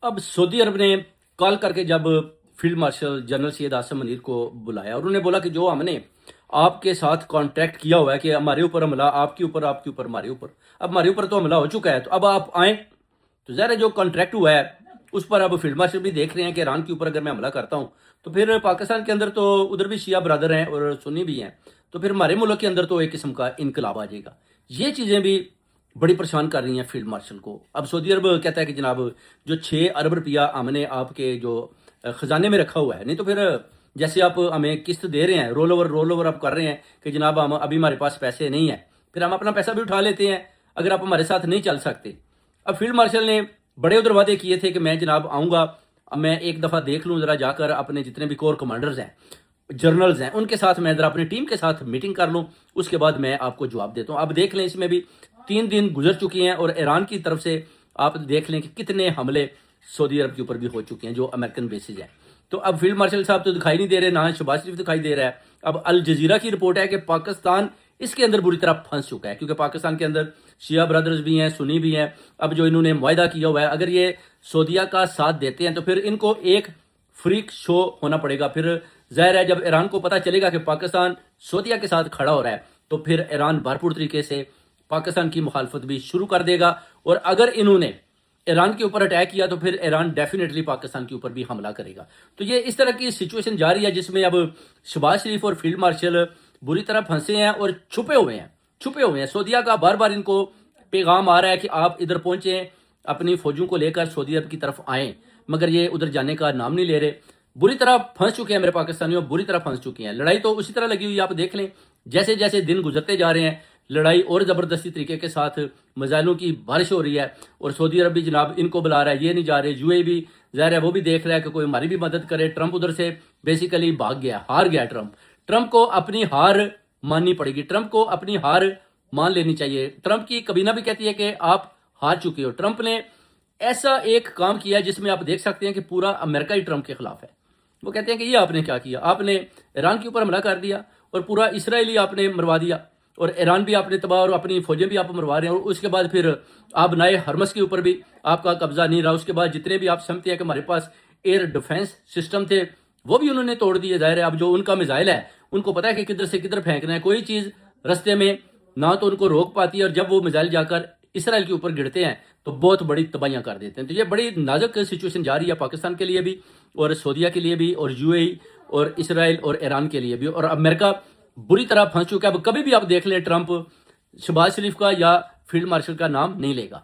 اب سعودی عرب نے کال کر کے جب فیلڈ مارشل جنرل سید آصم منیر کو بلایا اور انہوں نے بولا کہ جو ہم نے آپ کے ساتھ کانٹیکٹ کیا ہوا ہے کہ ہمارے اوپر حملہ آپ کے اوپر ہمارے اوپر، اب ہمارے اوپر تو حملہ ہو چکا ہے، تو اب آپ آئیں تو ظاہر ہے جو کانٹریکٹ ہوا ہے اس پر اب فیلڈ مارشل بھی دیکھ رہے ہیں کہ ایران کے اوپر اگر میں حملہ کرتا ہوں تو پھر پاکستان کے اندر تو ادھر بھی شیعہ برادر ہیں اور سنی بھی ہیں، تو پھر ہمارے ملک کے اندر تو ایک قسم کا انقلاب آ جائے گا۔ یہ چیزیں بھی بڑی پریشان کر رہی ہیں فیلڈ مارشل کو۔ اب سعودی عرب کہتا ہے کہ جناب جو 6 ارب روپیہ ہم نے آپ کے جو خزانے میں رکھا ہوا ہے، نہیں تو پھر جیسے آپ ہمیں قسط دے رہے ہیں، رول اوور آپ کر رہے ہیں کہ جناب ہم ابھی ہمارے پاس پیسے نہیں ہیں، پھر ہم اپنا پیسہ بھی اٹھا لیتے ہیں اگر آپ ہمارے ساتھ نہیں چل سکتے۔ اب فیلڈ مارشل نے بڑے ادھر وعدے کیے تھے کہ میں جناب آؤں گا، اب میں ایک دفعہ دیکھ لوں ذرا جا کر اپنے جتنے بھی کور کمانڈرز ہیں، جرنلز ہیں، ان کے ساتھ میں ذرا اپنی ٹیم کے ساتھ میٹنگ کر لوں، اس کے بعد میں آپ کو جواب دیتا ہوں۔ اب دیکھ لیں اس میں بھی 3 دن گزر چکی ہیں اور ایران کی طرف سے آپ دیکھ لیں کہ کتنے حملے سعودی عرب کے اوپر بھی ہو چکے ہیں جو امریکن بیسز ہیں۔ تو اب فیلڈ مارشل صاحب تو دکھائی نہیں دے رہے، نہ شہباز شریف دکھائی دے رہا ہے۔ اب الجزیرہ کی رپورٹ ہے کہ پاکستان اس کے اندر بری طرح پھنس چکا ہے، کیونکہ پاکستان کے اندر شیعہ برادرز بھی ہیں، سنی بھی ہیں۔ اب جو انہوں نے معاہدہ کیا ہوا ہے، اگر یہ سعودیہ کا ساتھ دیتے ہیں تو پھر ان کو ایک فریک شو ہونا پڑے گا۔ پھر ظاہر ہے جب ایران کو پتہ چلے گا کہ پاکستان سعودیہ کے ساتھ کھڑا ہو رہا ہے تو پھر ایران بھرپور طریقے سے پاکستان کی مخالفت بھی شروع کر دے گا، اور اگر انہوں نے ایران کے اوپر اٹیک کیا تو پھر ایران ڈیفینیٹلی پاکستان کے اوپر بھی حملہ کرے گا۔ تو یہ اس طرح کی سچویشن جاری ہے جس میں اب شہباز شریف اور فیلڈ مارشل بری طرح پھنسے ہیں اور چھپے ہوئے ہیں۔ سعودیہ کا بار بار ان کو پیغام آ رہا ہے کہ آپ ادھر پہنچیں، اپنی فوجوں کو لے کر سعودی عرب کی طرف آئیں، مگر یہ ادھر جانے کا نام نہیں لے رہے۔ بری طرح پھنس چکے ہیں میرے پاکستانیوں، بری طرح پھنس چکے ہیں۔ لڑائی تو اسی طرح لگی ہوئی ہے، آپ دیکھ لیں جیسے جیسے دن گزرتے جا رہے ہیں لڑائی اور زبردستی طریقے کے ساتھ میزائلوں کی بارش ہو رہی ہے، اور سعودی عرب بھی جناب ان کو بلا رہا ہے، یہ نہیں جا رہے۔ یو اے بھی ظاہر ہے وہ بھی دیکھ رہا ہے کہ کوئی ہماری بھی مدد کرے۔ ٹرمپ ادھر سے بیسیکلی بھاگ گیا، ہار گیا۔ ٹرمپ کو اپنی ہار ماننی پڑے گی، ٹرمپ کو اپنی ہار مان لینی چاہیے۔ ٹرمپ کی کابینہ بھی کہتی ہے کہ آپ ہار چکے ہو۔ ٹرمپ نے ایسا ایک کام کیا جس میں آپ دیکھ سکتے ہیں کہ پورا امریکہ ہی ٹرمپ کے خلاف ہے۔ وہ کہتے ہیں کہ یہ آپ نے کیا کیا، آپ نے ایران کے اوپر حملہ کر دیا اور پورا اسرائیلی آپ نے مروا دیا، اور ایران بھی آپ نے تباہ اور اپنی فوجیں بھی آپ مروا رہے ہیں، اور اس کے بعد پھر آپ نئے ہرمس کے اوپر بھی آپ کا قبضہ نہیں رہا۔ اس کے بعد جتنے بھی آپ سمجھتے ہیں کہ ہمارے پاس ایئر ڈیفنس سسٹم تھے وہ بھی انہوں نے توڑ دیے۔ ظاہر ہے اب جو ان کا میزائل ہے ان کو پتہ ہے کہ کدھر سے کدھر پھینکنا ہے، کوئی چیز رستے میں نہ تو ان کو روک پاتی ہے، اور جب وہ میزائل جا کر اسرائیل کے اوپر گرتے ہیں تو بہت بڑی تباہیاں کر دیتے ہیں۔ تو یہ بڑی نازک سچویشن جاری ہے پاکستان کے لیے بھی، اور سعودیہ کے لیے بھی، اور یو اے ای اور اسرائیل اور ایران کے لیے بھی، اور امریکہ بری طرح پھنس چکا ہے۔ اب کبھی بھی آپ دیکھ لیں ٹرمپ شہباز شریف کا یا فیلڈ مارشل کا نام نہیں لے گا۔